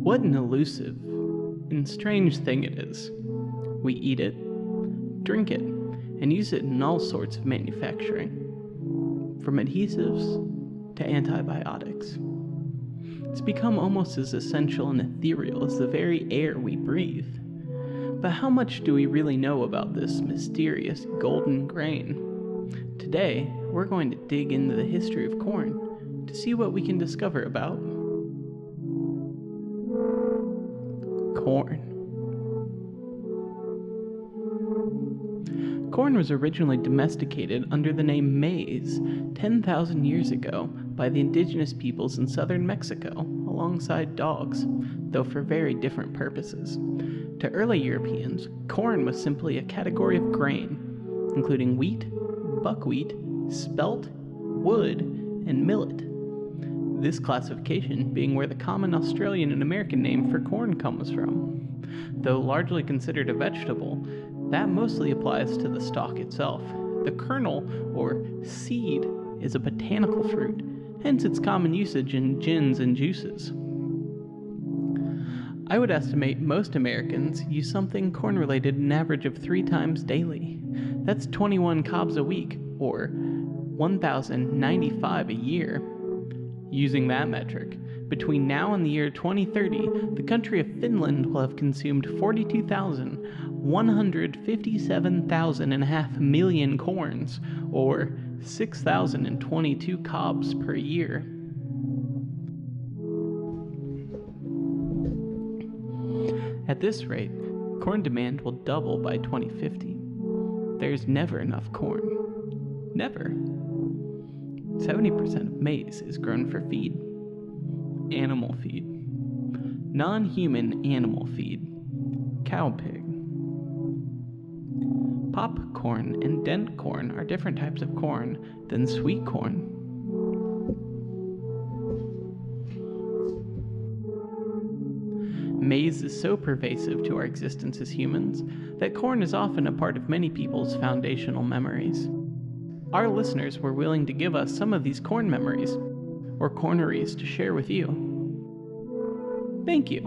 What an elusive and strange thing it is. We eat it, drink it, and use it in all sorts of manufacturing, from adhesives to antibiotics. It's become almost as essential and ethereal as the very air we breathe. But how much do we really know about this mysterious golden grain? Today, we're going to dig into the history of corn to see what we can discover about corn. Corn was originally domesticated under the name maize 10,000 years ago by the indigenous peoples in southern Mexico alongside dogs, though for very different purposes. To early Europeans, corn was simply a category of grain, including wheat, buckwheat, spelt, wood, and millet. This classification being where the common Australian and American name for corn comes from. Though largely considered a vegetable, that mostly applies to the stalk itself. The kernel, or seed, is a botanical fruit, hence its common usage in gins and juices. I would estimate most Americans use something corn-related an average of 3 times daily. That's 21 cobs a week, or 1,095 a year. Using that metric, between now and the year 2030, the country of Finland will have consumed 42,157,500,000 million corns, or 6,022 cobs per year. At this rate, corn demand will double by 2050. There's never enough corn. Never. 70% of maize is grown for feed. Animal feed. Non-human animal feed. Cow pig. Popcorn and dent corn are different types of corn than sweet corn. Maize is so pervasive to our existence as humans that corn is often a part of many people's foundational memories. Our listeners were willing to give us some of these corn memories, or corneries, to share with you. Thank you.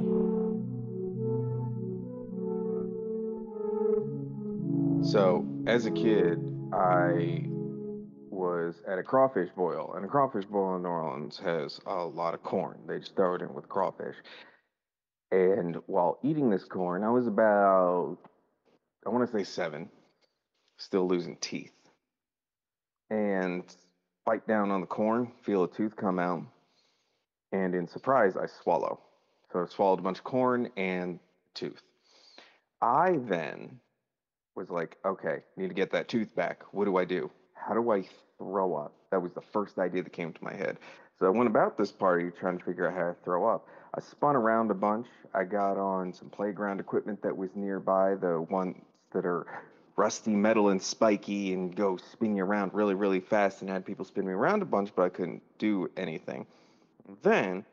So, as a kid, I was at a crawfish boil, and a crawfish boil in New Orleans has a lot of corn. They just throw it in with crawfish. And while eating this corn, I was about, I want to say 7, still losing teeth. And bite down on the corn, feel a tooth come out, and in surprise, I swallow. So I swallowed a bunch of corn and tooth. I then was like, okay, need to get that tooth back. What do I do? How do I throw up? That was the first idea that came to my head. So I went about this party trying to figure out how to throw up. I spun around a bunch. I got on some playground equipment that was nearby, the ones that are rusty metal and spiky and go spin you around really, really fast, and had people spin me around a bunch, but I couldn't do anything. Then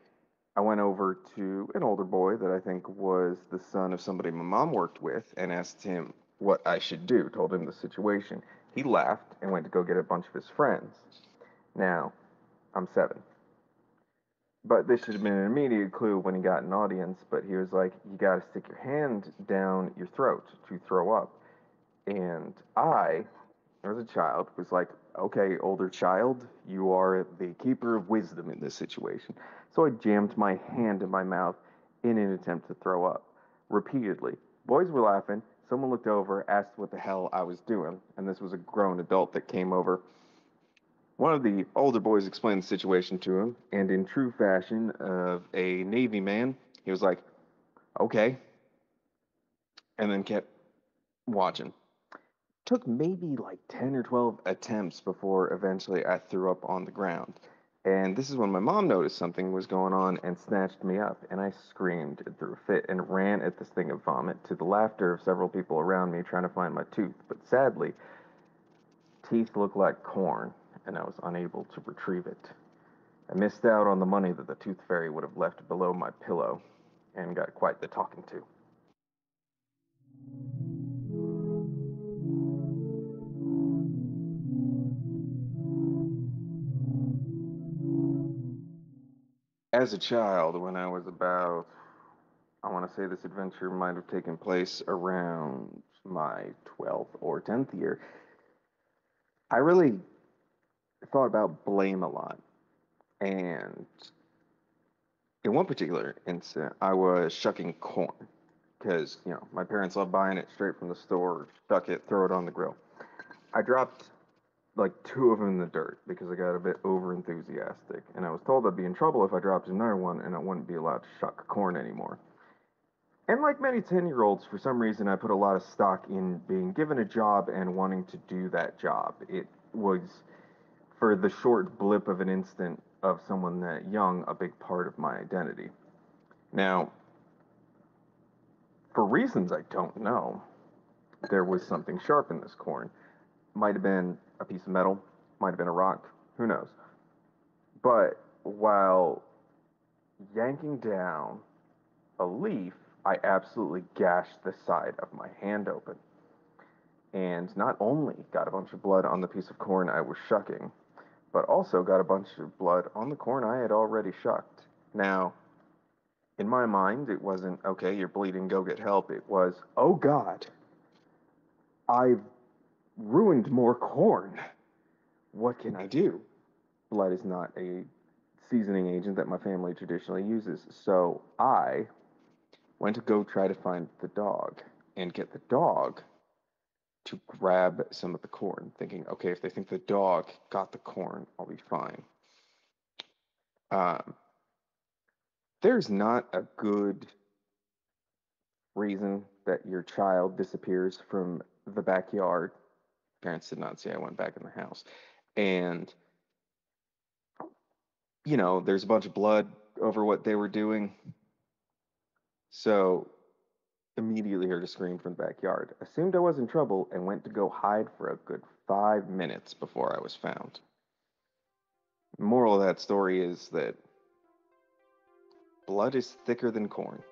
I went over to an older boy that I think was the son of somebody my mom worked with and asked him what I should do, told him the situation. He laughed and went to go get a bunch of his friends. Now, I'm 7. But this should have been an immediate clue when he got an audience, but he was like, you got to stick your hand down your throat to throw up. And I, as a child, was like, okay, older child, you are the keeper of wisdom in this situation. So I jammed my hand in my mouth in an attempt to throw up repeatedly. Boys were laughing. Someone looked over, asked what the hell I was doing, and this was a grown adult that came over. One of the older boys explained the situation to him, and in true fashion of a Navy man, he was like, okay, and then kept watching. Took maybe like 10 or 12 attempts before eventually I threw up on the ground. And this is when my mom noticed something was going on and snatched me up, and I screamed and threw a fit and ran at this thing of vomit to the laughter of several people around me trying to find my tooth. But sadly, teeth looked like corn, and I was unable to retrieve it. I missed out on the money that the tooth fairy would have left below my pillow, and got quite the talking to. As a child, when I was about I want to say this adventure might have taken place around my 12th or 10th year. I really thought about blame a lot. And in one particular incident, I was shucking corn because, my parents love buying it straight from the store, shuck it, throw it on the grill. I dropped like two of them in the dirt because I got a bit over enthusiastic, and I was told I'd be in trouble if I dropped another one and I wouldn't be allowed to shuck corn anymore. And like many 10-year-olds, for some reason, I put a lot of stock in being given a job and wanting to do that job. It was, for the short blip of an instant of someone that young, a big part of my identity. Now, for reasons I don't know, there was something sharp in this corn. Might have been a piece of metal, might have been a rock, who knows. But while yanking down a leaf, I absolutely gashed the side of my hand open. And not only got a bunch of blood on the piece of corn I was shucking, but also got a bunch of blood on the corn I had already shucked. Now, in my mind, it wasn't, okay, you're bleeding, go get help. It was, oh God, I've ruined more corn. What can I do? Blood is not a seasoning agent that my family traditionally uses, so I went to go try to find the dog and get the dog to grab some of the corn, thinking, okay, if they think the dog got the corn, I'll be fine. Um, there's not a good reason that your child disappears from the backyard. Parents did not see I went back in the house. And, there's a bunch of blood over what they were doing. So immediately heard a scream from the backyard, assumed I was in trouble, and went to go hide for a good 5 minutes before I was found. The moral of that story is that blood is thicker than corn.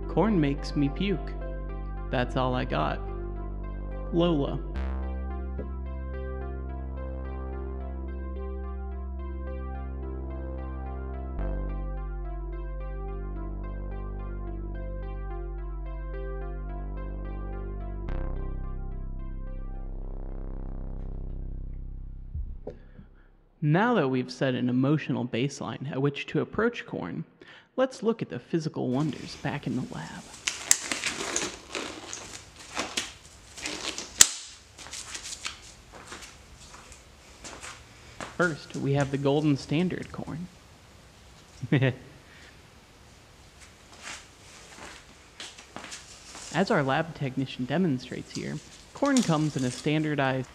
Corn makes me puke. That's all I got. Lola. Now that we've set an emotional baseline at which to approach corn, let's look at the physical wonders back in the lab. First, we have the golden standard corn. As our lab technician demonstrates here, corn comes in a standardized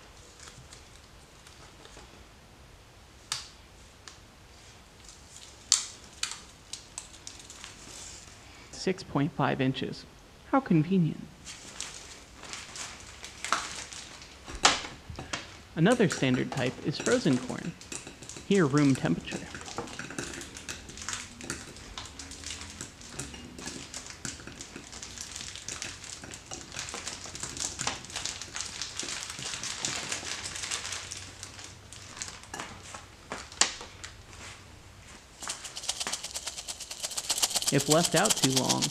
6.5 inches. How convenient. Another standard type is frozen corn, here room temperature. If left out too long,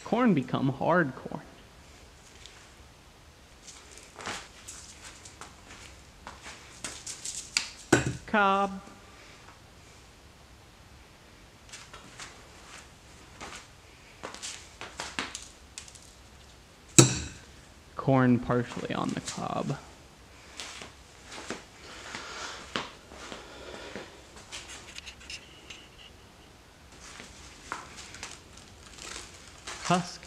corn become hard corn. Cob. Corn partially on the cob. Husk.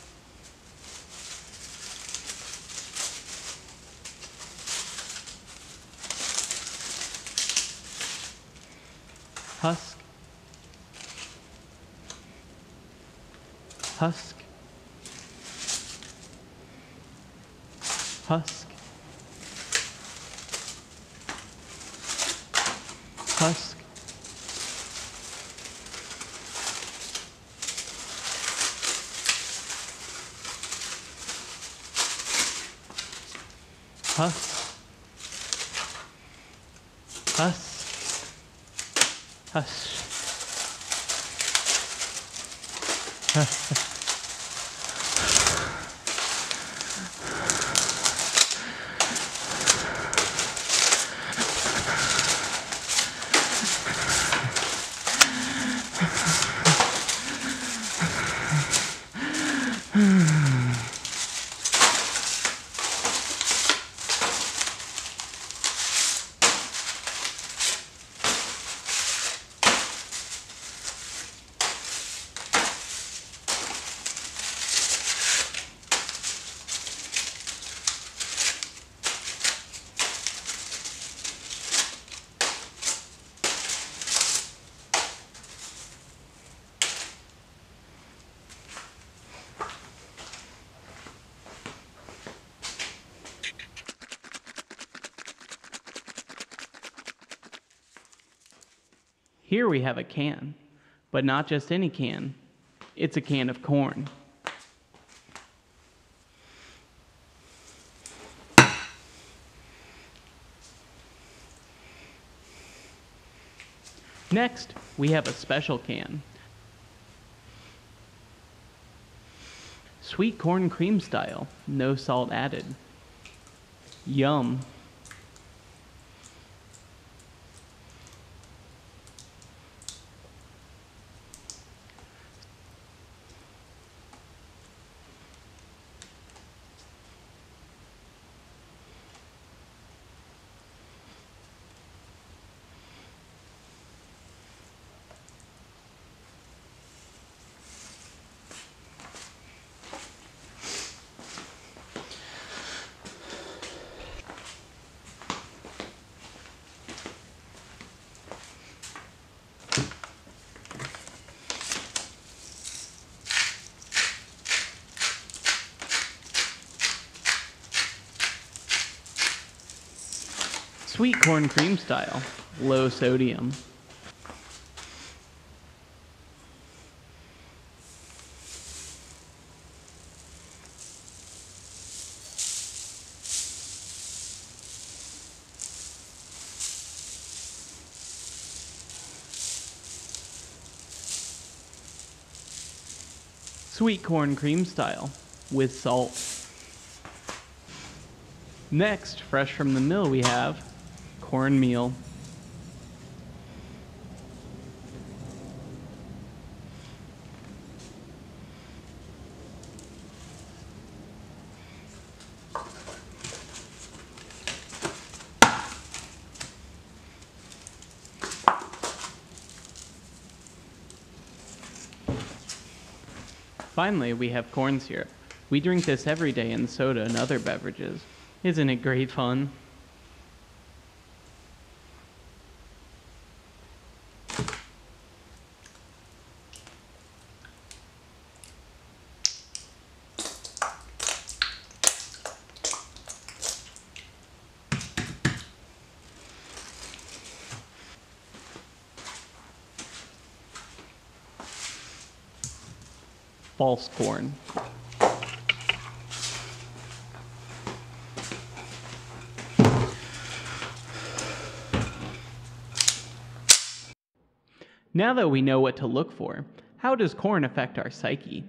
Husk. Husk. Husk. Husk. Huss. Huss. Hush. Here we have a can, but not just any can. It's a can of corn. Next, we have a special can. Sweet corn cream style, no salt added. Yum. Sweet corn cream style, low sodium. Sweet corn cream style, with salt. Next, fresh from the mill, we have cornmeal. Finally, we have corn syrup. We drink this every day in soda and other beverages. Isn't it great fun? False corn. Now that we know what to look for, how does corn affect our psyche?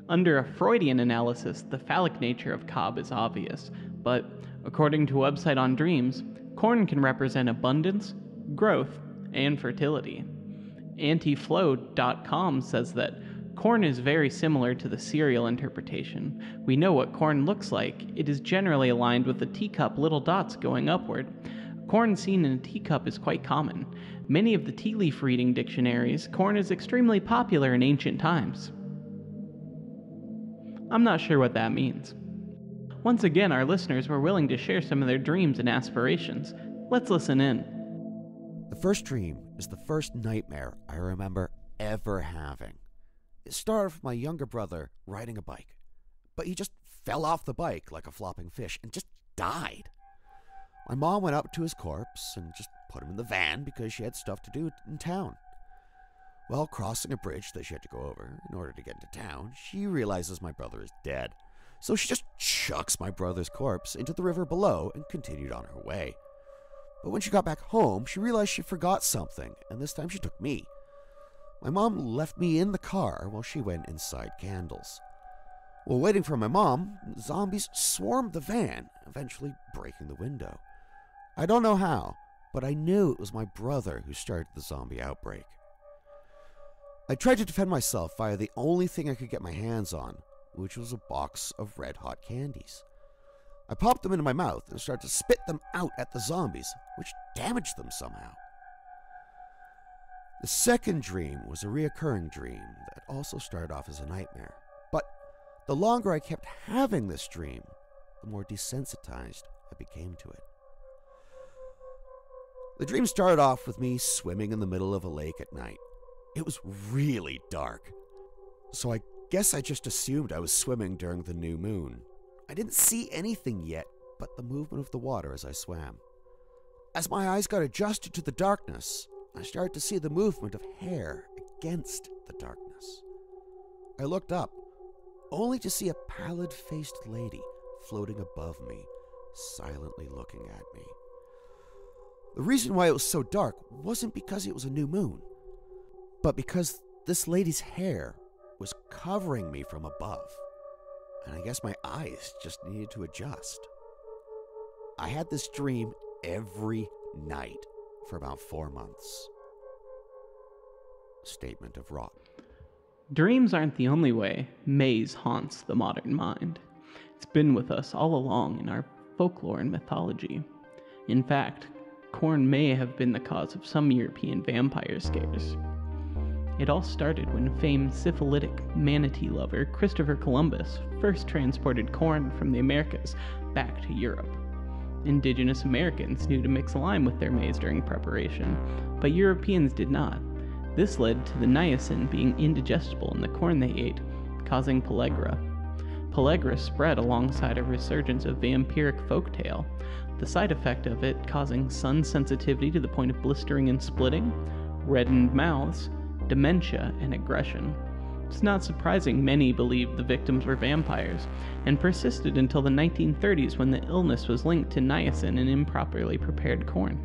Under a Freudian analysis, the phallic nature of cob is obvious, but according to a website on dreams, corn can represent abundance, growth, and fertility. Antiflow.com says that corn is very similar to the cereal interpretation. We know what corn looks like. It is generally aligned with the teacup little dots going upward. Corn seen in a teacup is quite common. Many of the tea leaf reading dictionaries, corn is extremely popular in ancient times. I'm not sure what that means. Once again, our listeners were willing to share some of their dreams and aspirations. Let's listen in. The first dream is the first nightmare I remember ever having. It started with my younger brother riding a bike, but he just fell off the bike like a flopping fish and just died. My mom went up to his corpse and just put him in the van because she had stuff to do in town. While crossing a bridge that she had to go over in order to get into town, she realizes my brother is dead. so she just chucks my brother's corpse into the river below and continued on her way. But when she got back home, she realized she forgot something, and this time she took me. My mom left me in the car while she went inside candles. While waiting for my mom, zombies swarmed the van, eventually breaking the window. I don't know how, but I knew it was my brother who started the zombie outbreak. I tried to defend myself via the only thing I could get my hands on, which was a box of red-hot candies. I popped them into my mouth and started to spit them out at the zombies, which damaged them somehow. The second dream was a reoccurring dream that also started off as a nightmare. But the longer I kept having this dream, the more desensitized I became to it. The dream started off with me swimming in the middle of a lake at night. It was really dark, so I guess I just assumed I was swimming during the new moon. I didn't see anything yet but the movement of the water as I swam. As my eyes got adjusted to the darkness, I started to see the movement of hair against the darkness. I looked up, only to see a pallid-faced lady floating above me, silently looking at me. The reason why it was so dark wasn't because it was a new moon, but because this lady's hair was covering me from above, and I guess my eyes just needed to adjust. I had this dream every night for about 4 months. Statement of Rock. Dreams aren't the only way maze haunts the modern mind. It's been with us all along in our folklore and mythology. In fact, corn may have been the cause of some European vampire scares. It all started when famed syphilitic manatee lover Christopher Columbus first transported corn from the Americas back to Europe. Indigenous Americans knew to mix lime with their maize during preparation, but Europeans did not. This led to the niacin being indigestible in the corn they ate, causing pellagra. Pellagra spread alongside a resurgence of vampiric folktale, the side effect of it causing sun sensitivity to the point of blistering and splitting, reddened mouths, dementia, and aggression. It's not surprising many believed the victims were vampires, and persisted until the 1930s when the illness was linked to niacin in improperly prepared corn.